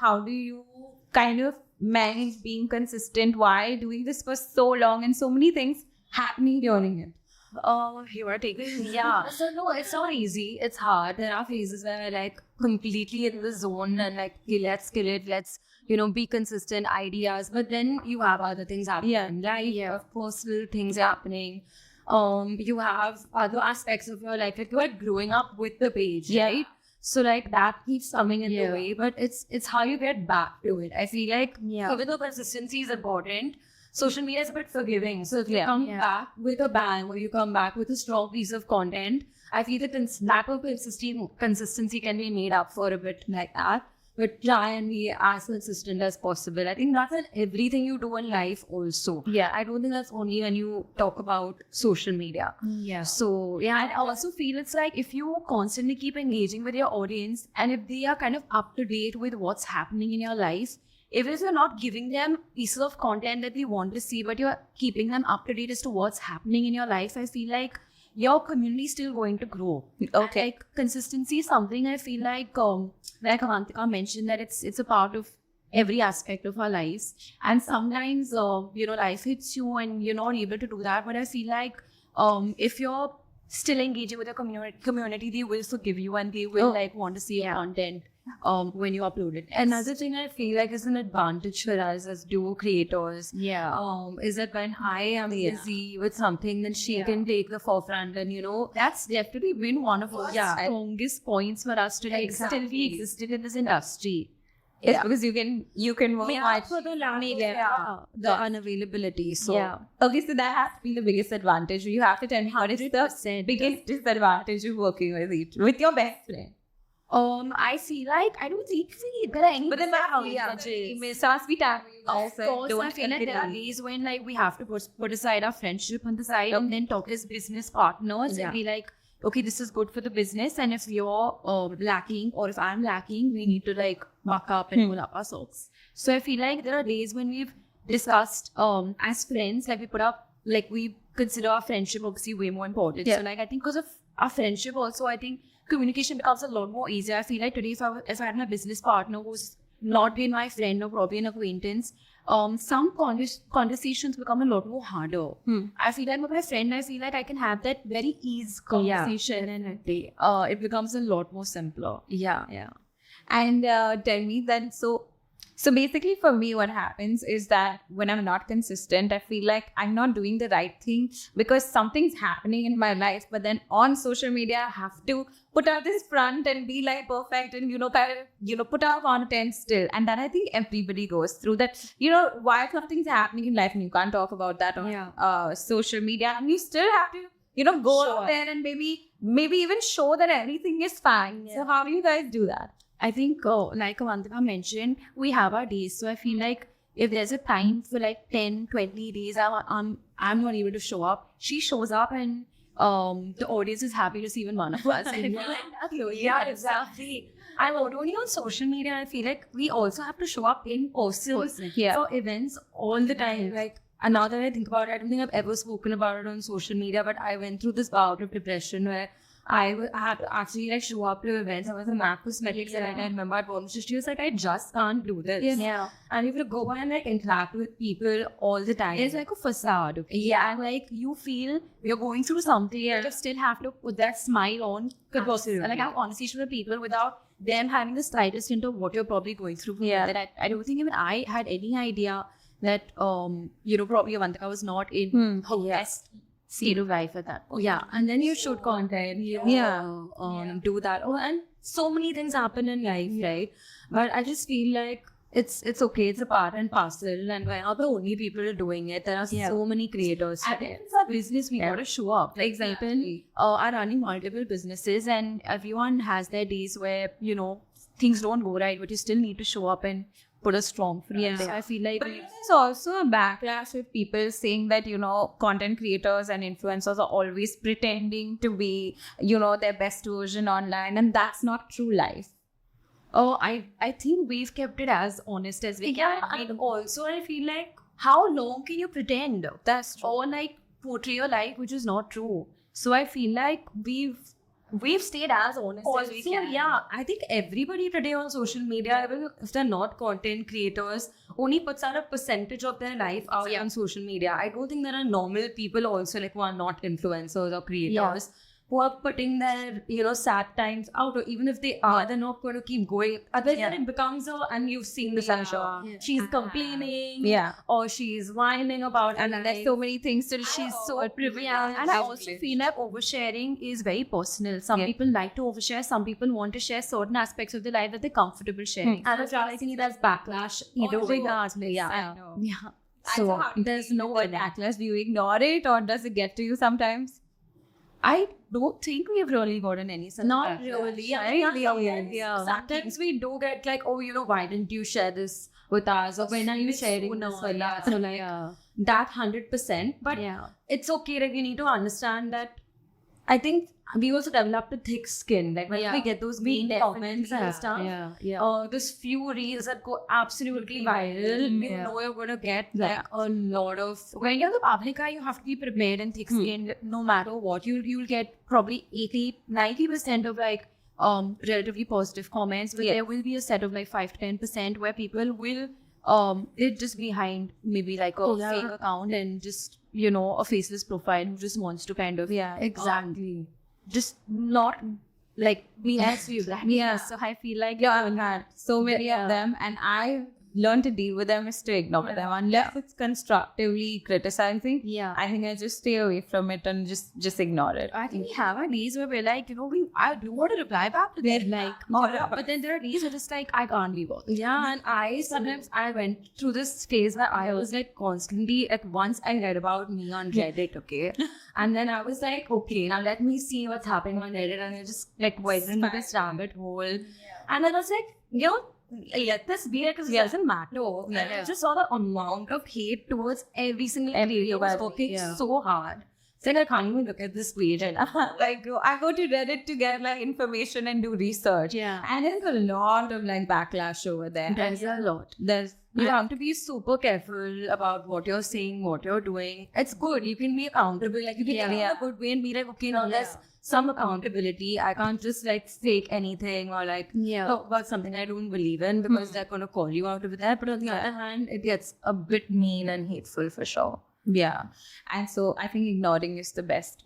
how do you kind of manage being consistent while doing this for so long and so many things happening during it? You are taking so no, it's not easy. It's hard. There are phases where we're like completely in the zone and like, okay, let's kill it. Let's be consistent ideas. But then you have other things happening. You have personal things happening. You have other aspects of your life. Like you are growing up with the page, right? So like that keeps coming in the way. But it's how you get back to it. I feel like even though consistency is important, social media is a bit forgiving. So if you come back with a bang or you come back with a strong piece of content, I feel that lack of consistency can be made up for a bit like that. But try and be as consistent as possible. I think that's in everything you do in life also. Yeah. I don't think that's only when you talk about social media. Yeah. So, I also feel it's like if you constantly keep engaging with your audience and if they are kind of up to date with what's happening in your life, even if you're not giving them pieces of content that they want to see, but you're keeping them up to date as to what's happening in your life, I feel like your community is still going to grow. Okay. Like consistency is something I feel like Avantika mentioned, that it's a part of every aspect of our lives. And sometimes, life hits you and you're not able to do that. But I feel like if you're still engaging with the community, they will forgive you and they will want to see your content when you upload it. Another thing I feel like is an advantage for us as duo creators is that when I am busy with something, then she can take the forefront, and that's definitely been one of our strongest points for us to still be existed in this industry. Yeah, because you can work hard for the unavailability. So okay, so that has to be the biggest advantage. You have to tell me how is the biggest disadvantage of working with your best friend. I feel like I don't think there are any. But then how we are. Of course, I feel like there are days when like we have to put aside our friendship on the side and then talk as business partners and be like, okay, this is good for the business, and if you're lacking or if I'm lacking, we need to like buck up and pull up our socks. So I feel like there are days when we've discussed as friends, like we consider our friendship obviously way more important. So like I think because of our friendship also, I think communication becomes a lot more easier. I feel like today if I had my business partner who's not been my friend or probably an acquaintance, some conversations become a lot more harder. I feel like with my friend, I feel like I can have that very ease conversation and it becomes a lot more simpler. Yeah. And tell me then, so basically for me, what happens is that when I'm not consistent, I feel like I'm not doing the right thing because something's happening in my life. But then on social media, I have to put out this front and be like perfect and, put out content still. And that I think everybody goes through that, while something's happening in life and you can't talk about that on social media, and you still have to, go out there and maybe even show that everything is fine. So how do you guys do that? I think, like Avantika mentioned, we have our days. So I feel like if there's a time for like 10, 20 days, I'm not able to show up, she shows up and the audience is happy to see even one of us. Yeah, exactly. And not only on social media, I feel like we also have to show up in person for events all the time. Like, and now that I think about it, I don't think I've ever spoken about it on social media, but I went through this bout of depression where I had to actually like show up to events. I was a MAC Cosmetics and I remember at one she was like, I just can't do this. Yeah. And you have to go and like interact with people all the time. It's like a facade. Okay? Yeah. And like you feel you're going through something and you still have to put that smile on. And like have conversation with people without them having the slightest hint of what you're probably going through. Yeah. That I don't think even I had any idea that probably Avantika was not in her best state of life at that point. Yeah, and then you shoot content, do that. Oh, and so many things happen in life, right? But I just feel like it's okay, it's a part and parcel, and we're not the only people doing it. There are so many creators. And it's a business, we gotta show up. Like example, are running multiple businesses, and everyone has their days where things don't go right, but you still need to show up and put a strong front. So I feel like there's also a backlash with people saying that content creators and influencers are always pretending to be their best version online, and that's not true life. I think we've kept it as honest as we can. And also I feel like how long can you pretend? That's true. Or like portray your life which is not true. So I feel like we've we've stayed as honest as we Also, can. yeah, I think everybody today on social media, even if they're not content creators, only puts out a percentage of their life out on social media. I don't think there are normal people also like who are not influencers or creators who are putting their, sad times out, or even if they are, they're not going to keep going. Otherwise, then it becomes and you've seen this, I'm sure. She's complaining, or she's whining about And life. there's so many things to do. She's so privileged. And I also feel like oversharing is very personal. Some people like to overshare. Some people want to share certain aspects of their life that they're comfortable sharing. And I think there's backlash either way. I know. Yeah. So there's no backlash. Do you ignore it, or does it get to you sometimes? I don't think we've really gotten any such Not backlash. really. Yeah. Sometimes we do get like, oh, why didn't you share this with us? Or when are you sharing this with us? So like that 100%. But it's okay. Like you need to understand that. I think we also developed a thick skin. Like when we get those mean comments and stuff. Those few reels that go absolutely viral. You know you're gonna get like a lot of. When you're the public eye, you have to be prepared and thick-skinned. No matter what, you'll get probably 80-90% of like relatively positive comments, but there will be a set of like 5-10% where people will it just behind maybe like a fake account and just a faceless profile who just wants to kind of Exactly. just not like be nice to you. So I feel like I've had so many of them, and I learned to deal with them is to ignore them unless it's constructively criticizing. I think I just stay away from it and just ignore it. I think we have our days where we're like, I do want to reply back to them, like, but then there are days where just like I can't be bothered. And I went through this phase where I was like constantly, at once I read about me on Reddit, okay? And then I was like, okay, now let me see what's happening on Reddit. And I just like went into this rabbit hole. And then I was like, let this be, because it doesn't matter. I just saw the amount of hate towards every single video. I was working so hard. It's like I can't even look at this page. And like I go to Reddit to get like information and do research. And there's a lot of like backlash over there. There's a lot. You have to be super careful about what you're saying, what you're doing. It's good. You can be accountable. Like you can take it in a good way and be like, okay, now there's some accountability. I can't just like fake anything or like talk about something I don't believe in, because they're going to call you out of that. But on the other hand, it gets a bit mean and hateful for sure. And so I think ignoring is the best.